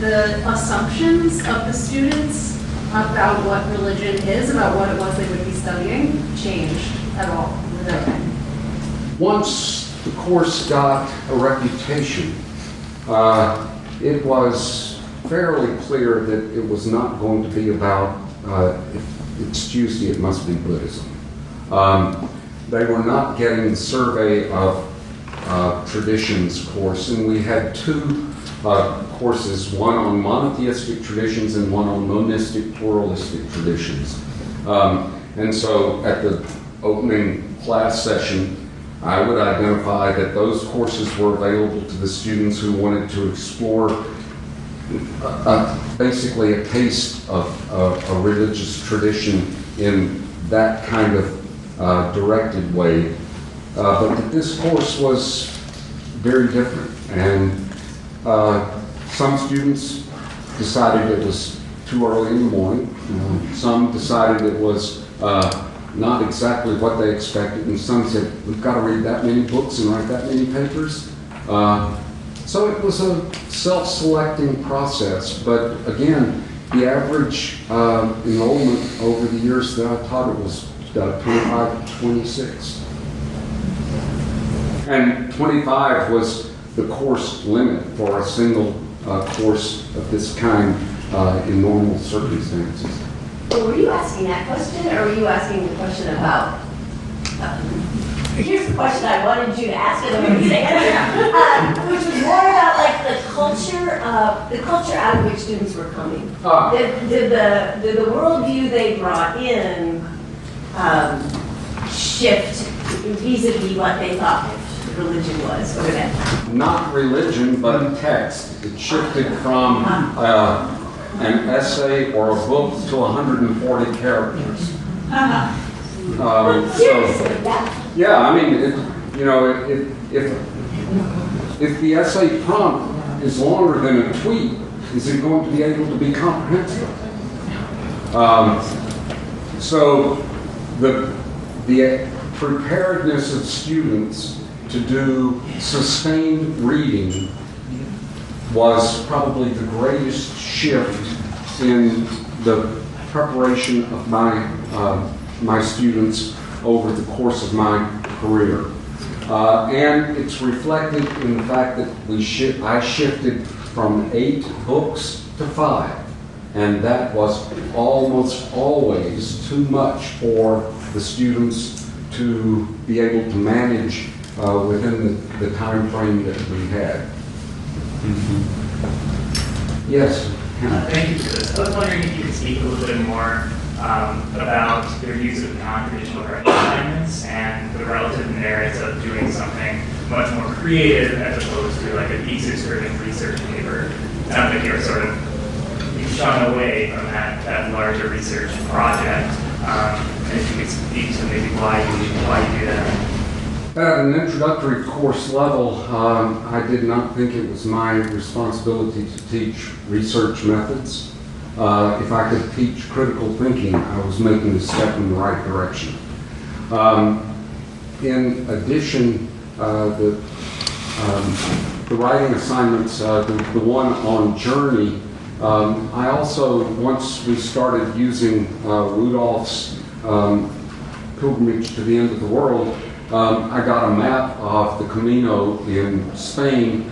the assumptions of the students about what religion is, about what it was they would be studying, changed at all with that time. Once the course got a reputation, it was fairly clear that it was not going to be about, if it's Tuesday, it must be Buddhism. They were not getting the Survey of Traditions course, and we had 2 courses, one on monotheistic traditions and one on monistic pluralistic traditions. And so at the opening class session, I would identify that those courses were available to the students who wanted to explore basically a taste of a religious tradition in that kind of directed way. But this course was very different, and some students decided it was too early in the morning. Some decided it was not exactly what they expected, and some said, we've got to read that many books and write that many papers. So it was a self-selecting process, but again, the average enrollment over the years that I taught it was 25 to 26. And 25 was the course limit for a single course of this kind in normal circumstances. Well, were you asking that question, or were you asking the question about? Here's the question I wanted you to ask, and I'm going to say answer, which was more about like the culture out of which students were coming. Did the worldview they brought in shift vis-a-vis what they thought religion was over that time? Not religion, but text. It shifted from an essay or a book to 140 characters. Seriously, yeah, I mean, if the essay prompt is longer than a tweet, is it going to be able to be comprehensible? So the preparedness of students to do sustained reading was probably the greatest shift in the preparation of my students over the course of my career. And it's reflected in the fact that I shifted from 8 books to 5. And that was almost always too much for the students to be able to manage within the time frame that we had. Yes? Thank you for this. I was wondering if you could speak a little bit more about your use of non-traditional writing assignments and the relative merits of doing something much more creative as opposed to like a thesis-driven research paper. It sounds like you've shone away from that larger research project. And if you could speak to maybe why you do that. At an introductory course level, I did not think it was my responsibility to teach research methods. If I could teach critical thinking, I was making a step in the right direction. In addition, the writing assignments, the one on Journey, I also, once we started using Rudolph's Pilgrimage to the End of the World, I got a map of the Camino in Spain,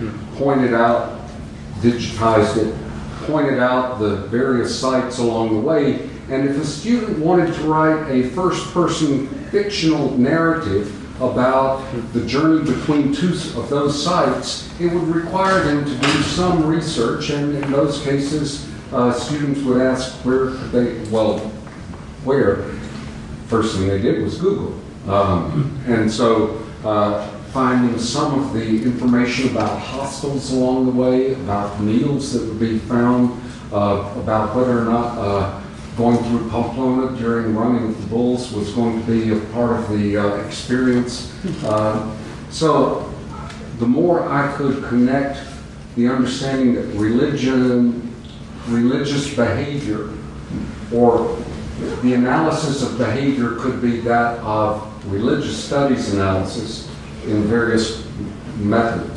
digitized it, pointed out the various sites along the way, and if a student wanted to write a first-person fictional narrative about the journey between 2 of those sites, it would require them to do some research, and in those cases, students would ask where. First thing they did was Google. And so finding some of the information about hostels along the way, about meals that would be found, about whether or not going through Pamplona during running of the bulls was going to be a part of the experience. So the more I could connect the understanding that religious behavior, or the analysis of behavior could be that of religious studies analysis in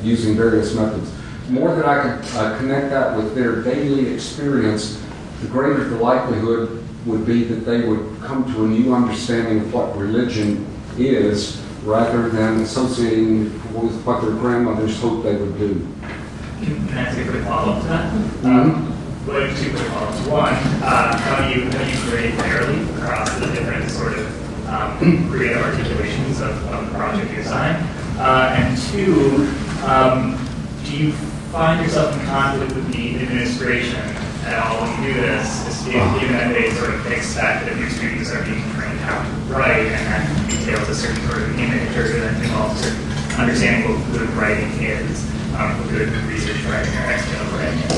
using various methods. The more that I could connect that with their daily experience, the greater the likelihood would be that they would come to a new understanding of what religion is, rather than associating with what their grandmothers hoped they would do. Can I ask a quick follow-up to that? Well, 2 quick follow-ups. One, how do you grade fairly across the different sort of creative articulations of the project you assign? And 2, do you find yourself in conflict with the administration at all when you do this, given that they sort of expect that your students are being trained how to write, and that entails a certain sort of image, or that involves a certain understanding what good writing is, good research writing or external writing is?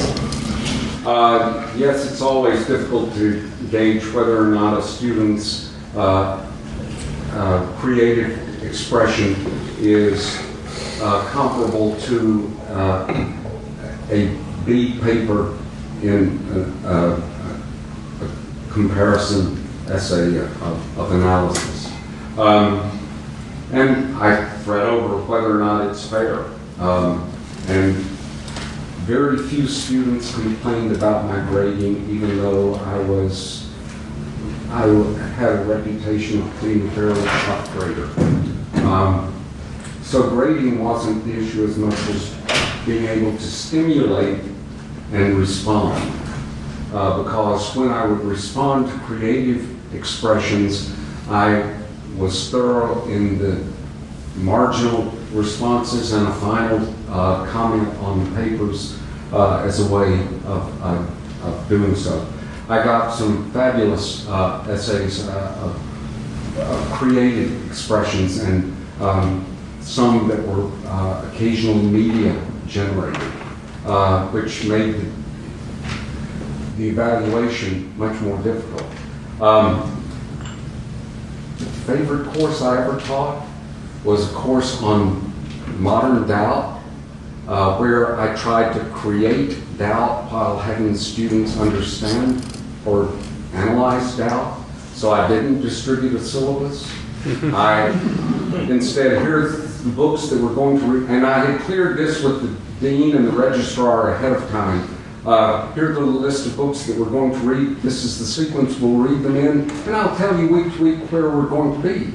Yes, it's always difficult to gauge whether or not a student's creative expression is comparable to a B paper in a comparison essay of analysis. And I fret over whether or not it's fair. And very few students complained about my grading, even though I had a reputation of being a fairly tough grader. So grading wasn't the issue as much as being able to stimulate and respond. because when I would respond to creative expressions, I was thorough in the marginal responses and a final comment on the papers as a way of doing so. I got some fabulous essays of creative expressions and some that were occasionally media generated, which made the evaluation much more difficult. The favorite course I ever taught was a course on modern doubt, where I tried to create doubt while having the students understand or analyze doubt. So I didn't distribute a syllabus. I instead, here's the books that we're going to read, and I had cleared this with the dean and the registrar ahead of time. Here's the list of books that we're going to read. This is the sequence we'll read them in, and I'll tell you week to week where we're going to be,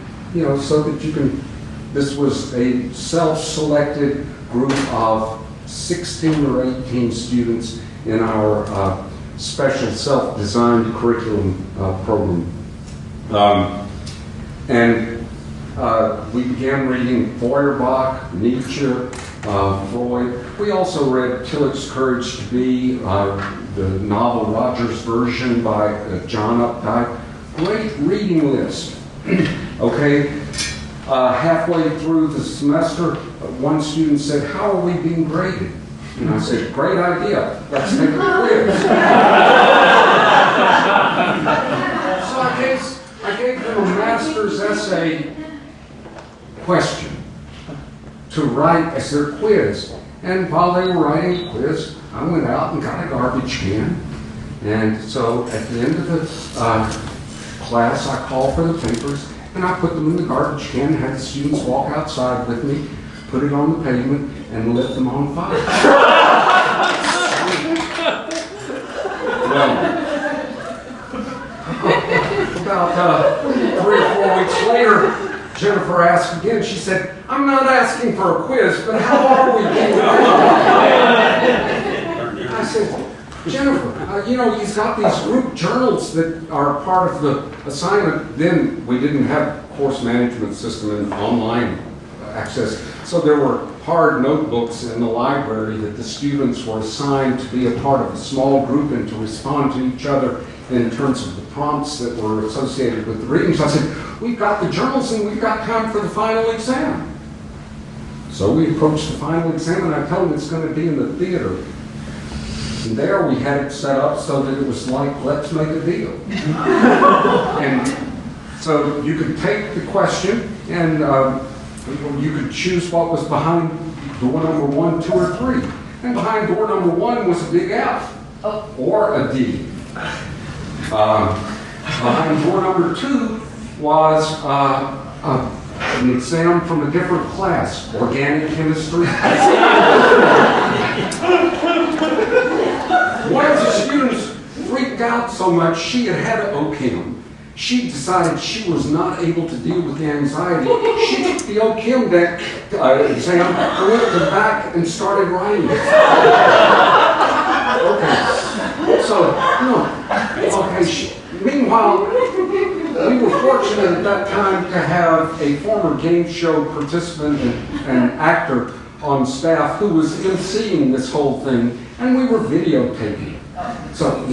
so that you can. This was a self-selected group of 16 or 18 students in our special self-designed curriculum program. And we began reading Feuerbach, Nietzsche, Freud. We also read Tillich's Courage to Be, the novel Rogers version by John Updike. Great reading list. Okay. Halfway through the semester, one student said, "How are we being graded?" And I said, "Great idea. Let's take a quiz." So I gave them a master's essay question to write as their quiz. And while they were writing the quiz, I went out and got a garbage can. And so at the end of the class, I called for the papers, and I put them in the garbage can, had the students walk outside with me, put it on the pavement, and lit them on fire. Well, about 3 or 4 weeks later, Jennifer asked again. She said, "I'm not asking for a quiz, but how are we doing?" I said, "Jennifer, he's got these group journals that are part of the assignment." Then we didn't have course management system and online access, so there were hard notebooks in the library that the students were assigned to be a part of a small group and to respond to each other in terms of the prompts that were associated with the readings. I said, "We've got the journals and we've got time for the final exam." So we approached the final exam, and I told them it's going to be in the theater. And there we had it set up so that it was like, let's make a deal. And so you could take the question, and you could choose what was behind door number 1, 2, or 3. And behind door number 1 was a big F, or a D. Behind door number 2 was an exam from a different class, organic chemistry. One of the students freaked out so much she had OChem. She decided she was not able to deal with the anxiety. She took the OChem exam, went to the back, and started writing it. Okay. So, meanwhile, we were fortunate at that time to have a former game show participant and actor on staff who was emceeing this whole thing, and we were videotaping. So,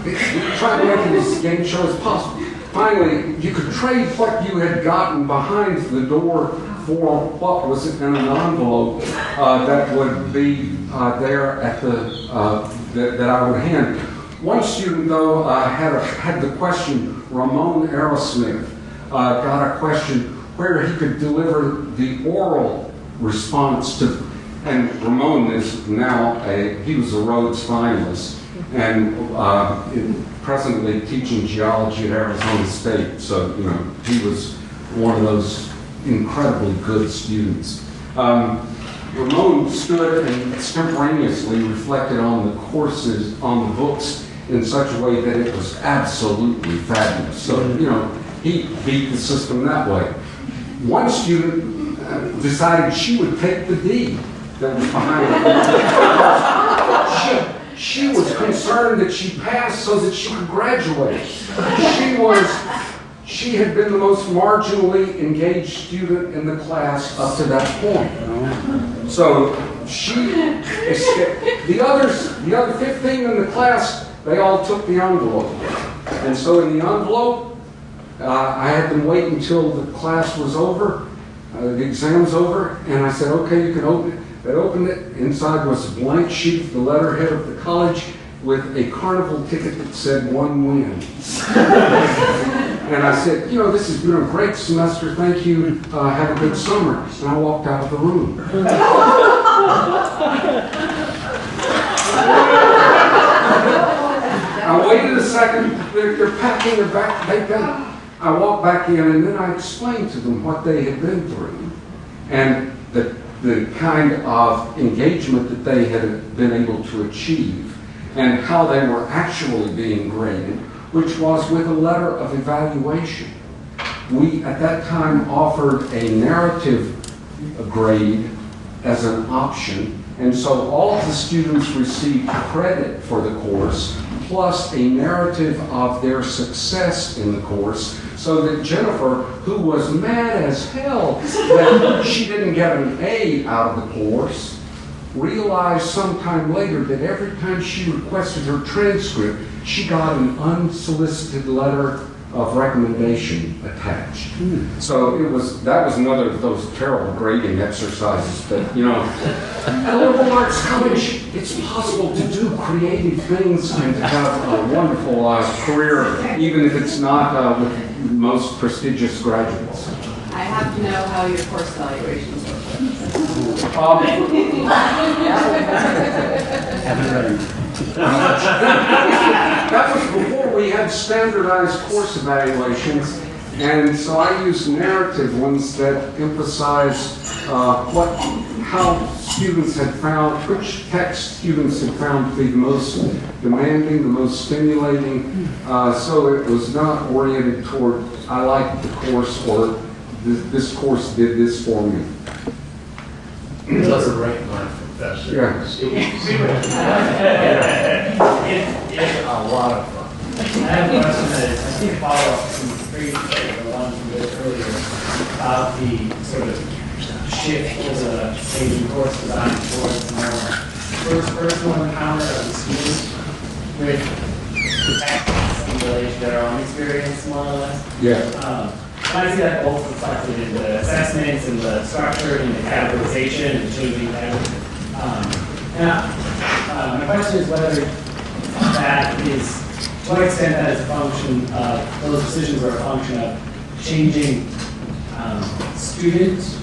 we tried to make it as game show as possible. Finally, you could trade what you had gotten behind the door for what was in an envelope that would be there at that I would hand. One student, though, had the question. Ramon Aerosmith got a question where he could deliver the oral response to, and Ramon is now he was a Rhodes finalist, and presently teaching geology at Arizona State. So, he was one of those incredibly good students. Ramon stood and extemporaneously reflected on the courses, on the books, in such a way that it was absolutely fabulous. So, he beat the system that way. One student decided she would take the D that was behind it. she was concerned that she passed so that she could graduate. She had been the most marginally engaged student in the class up to that point. So the other 15 in the class, they all took the envelope. And so in the envelope, I had them wait until the class was over, the exam's over, and I said, okay, you can open it. They opened it. Inside was a blank sheet of the letterhead of the college with a carnival ticket that said 1 win. And I said, this has been a great semester. Thank you. Have a good summer. And I walked out of the room. I waited a second. They're packing their backpack. I walked back in, and then I explained to them what they had been through and the kind of engagement that they had been able to achieve and how they were actually being graded, which was with a letter of evaluation. We, at that time, offered a narrative grade as an option, and so all of the students received credit for the course, plus a narrative of their success in the course, so that Jennifer, who was mad as hell that she didn't get an A out of the course, realized sometime later that every time she requested her transcript, she got an unsolicited letter of recommendation attached. So that was another of those terrible grading exercises. But at a liberal arts college, it's possible to do creative things and to have a wonderful career, even if it's not with the most prestigious graduates. I have to know how your course evaluations work. That was before we had standardized course evaluations, and so I used narrative ones that emphasize how students had found, which text students had found to be the most demanding, the most stimulating, so it was not oriented toward, I liked the course, or this course did this for me. It was a great learn from that. Yeah. It's a lot of fun. I have a question that is, I think follow up from the previous, the one from earlier, about the sort of shift to the Asian course design towards more first personal encounter of the students with the text in relation to their own experience, more or less. Yeah. I see that both reflected in the assessments and the structure and the categorization and changing that. My question is whether that is, to what extent that is a function of, those decisions are a function of changing students,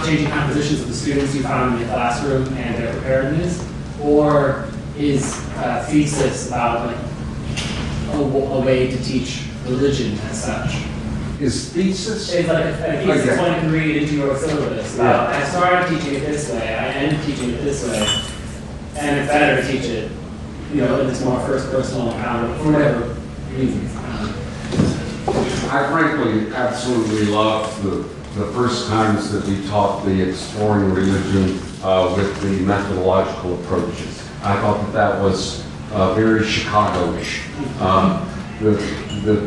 changing compositions of the students you found in the classroom and their preparedness, or is a thesis about a way to teach religion as such? Is thesis? It's like a thesis one can read into your syllabus. I started teaching it this way, I ended teaching it this way, and it's better to teach it, in this more first personal encounter for whatever reasons. I frankly absolutely loved the first times that we taught the exploring religion with the methodological approaches. I thought that was very Chicago-ish. The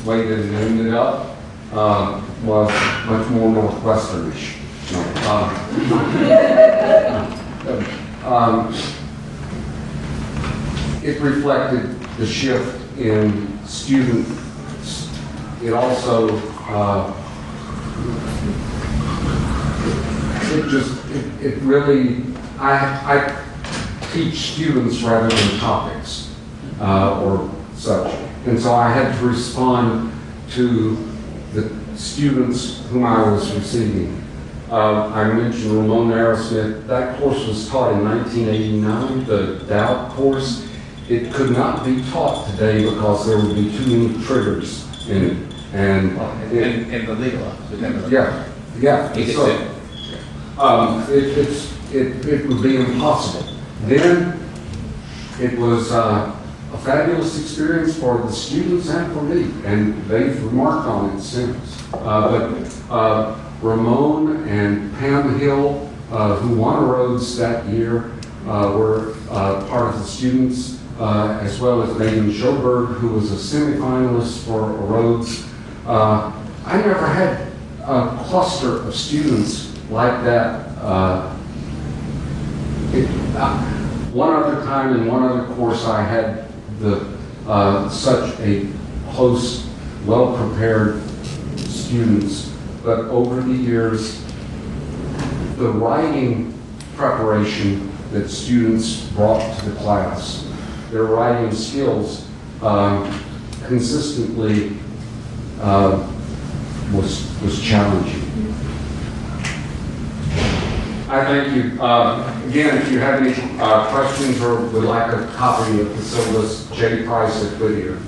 way that it ended up was much more Northwestern-ish. It reflected the shift in students. It also it really, I teach students rather than topics or such. And so I had to respond to the students whom I was receiving. I mentioned Ramon Aerosmith. That course was taught in 1989, the Doubt course. It could not be taught today because there would be too many triggers in it. And the legal office. Yeah. So, it would be impossible. Then it was a fabulous experience for the students and for me, and they've remarked on it since. But Ramon and Pam Hill, who won a Rhodes that year, were part of the students, as well as Megan Schoberg, who was a semifinalist for a Rhodes. I never had a cluster of students like that. One other time in one other course I had such a close, well-prepared students, but over the years, the writing preparation that students brought to the class, their writing skills consistently was challenging. I thank you. Again, if you have any questions or would like a copy of the syllabus, J. Price at Whittier.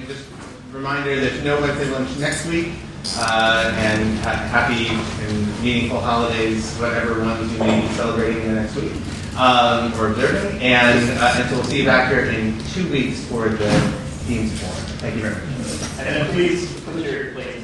Just a reminder, there's no Wednesday lunch next week, and happy and meaningful holidays, whatever ones you may be celebrating next week, or observing, and so we'll see you back here in 2 weeks for the Dean's Forum. Thank you very much. And then please put your plates